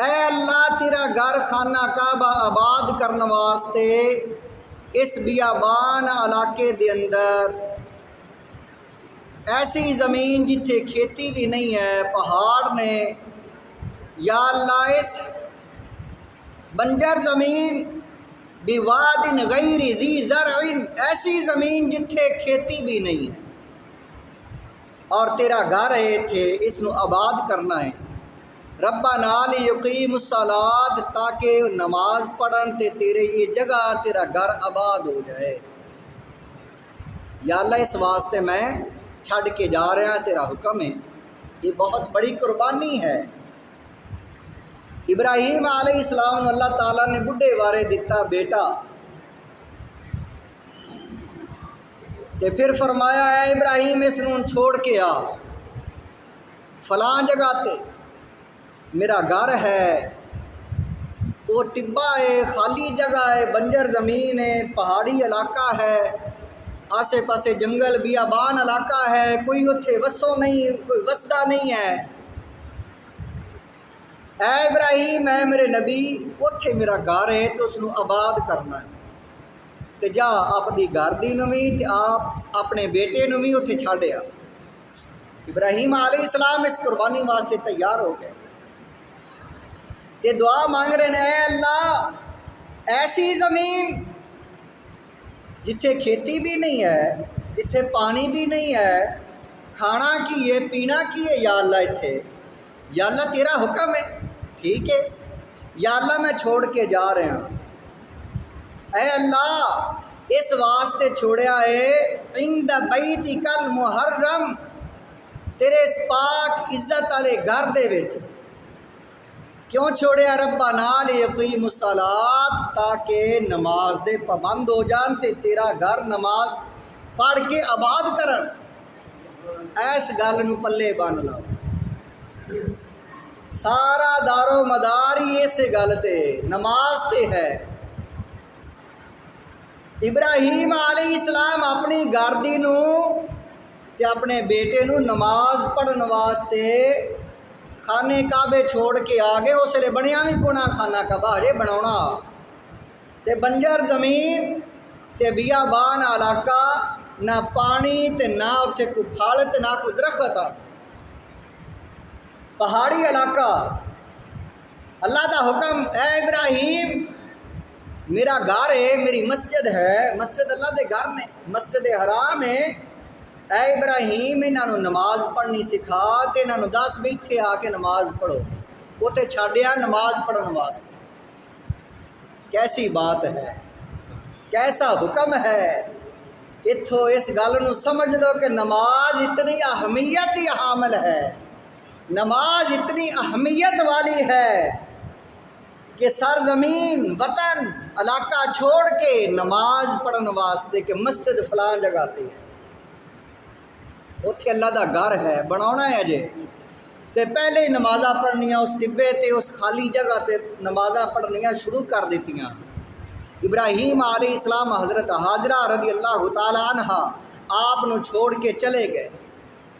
اے اللہ تیرا گھر خانہ کعبہ آباد کرنے واسطے اس بیابان علاقے دے اندر ایسی زمین جتھے کھیتی بھی نہیں ہے، پہاڑ نے، یا اللہ اس بنجر زمین بواد غیر ذی زرع، ایسی زمین جتھے کھیتی بھی نہیں ہے اور تیرا گھر ہے تھے اس نو آباد کرنا ہے۔ ربنا لیقیم الصلاۃ، تاکہ نماز پڑھن تے تیرے یہ جگہ تیرا گھر آباد ہو جائے۔ یا اللہ اس واسطے میں چھڑ کے جا رہا ہاں، تیرا حکم ہے، یہ بہت بڑی قربانی ہے۔ ابراہیم علیہ السلام اللہ تعالیٰ نے بڈھے وارے دیتا بیٹا، تے پھر فرمایا ہے ابراہیم اس نوں چھوڑ کے آ فلاں جگہ تے، میرا گھر ہے، وہ ٹبا ہے، خالی جگہ ہے، بنجر زمین ہے، پہاڑی علاقہ ہے، آسے پاسے جنگل بیابان علاقہ ہے، کوئی اتھے وسو نہیں، کوئی وسدا نہیں ہے۔ اے ابراہیم، اے میرے نبی، اتھے میرا گھر ہے تو اس نو آباد کرنا ہے، تے جا اپنی گھر دی نوی تے آپ اپنے بیٹے نو بھی اتھے چھاڑیا۔ ابراہیم علیہ السلام اس قربانی واسطے تیار ہو گئے تے دعا مانگ رہے ہیں، اے اللہ ایسی زمین جتھے کھیتی بھی نہیں ہے، جتھے پانی بھی نہیں ہے، کھانا کی ہے، پینا کی ہے، یا اللہ اتھے، یا اللہ تیرا حکم ہے، ٹھیک ہے، یا اللہ میں چھوڑ کے جا رہا ہوں۔ اے اللہ اس واسطے چھوڑیا ہے عند بیتک المحرم، تیرے اس پاک عزت والے گھر دے وچ کیوں چھوڑیا؟ ربنا لیقیم الصلاۃ، تاکہ نماز دے پابند ہو جان تے تیرا گھر نماز پڑھ کے آباد کرن۔ ایس گل نو پلے بن لو، سارا دار و مدار ہی اس گل تے نماز تے ہے۔ ابراہیم علیہ السلام اپنی گاردی نو تے اپنے بیٹے نو نماز پڑھن واسطے خانے کعبے چھوڑ کے آ گئے۔ اس لیے بنیا بھی کونا خانہ کعبہ، ہجے بناونا تے بنجر زمین تے بیابان علاقہ، نہ پانی تے نہ اتھے کوئی پھل تے نہ کوئی درخت، پہاڑی علاقہ۔ اللہ دا حکم، اے ابراہیم میرا گھر ہے، میری مسجد ہے، مسجد اللہ دے گھر نے، مسجد حرام ہے، اے ابراہیم انہاں نو نماز پڑھنی سکھا تے انہاں نو دس بھی اتھے آ کے نماز پڑھو۔ اتھے چھڈیا نماز پڑھن واسطے۔ کیسی بات ہے، کیسا حکم ہے۔ اتھوں اس گل نو سمجھ لو کہ نماز اتنی اہمیت کی حامل ہے، نماز اتنی اہمیت والی ہے کہ سرزمین وطن علاقہ چھوڑ کے نماز پڑھن واسطے کہ مسجد فلاں جگہ تے ہے، اتھے اللہ دا گھر ہے، بناونا ہے جے تے پہلے ہی نمازاں پڑھنیاں اس ٹبے تے اس خالی جگہ تے نمازاں پڑھنیاں شروع کر دیتیاں۔ ابراہیم علیہ السلام حضرت حاجرہ رضی اللہ تعالیٰ عنہ آپ نو چھوڑ کے چلے گئے۔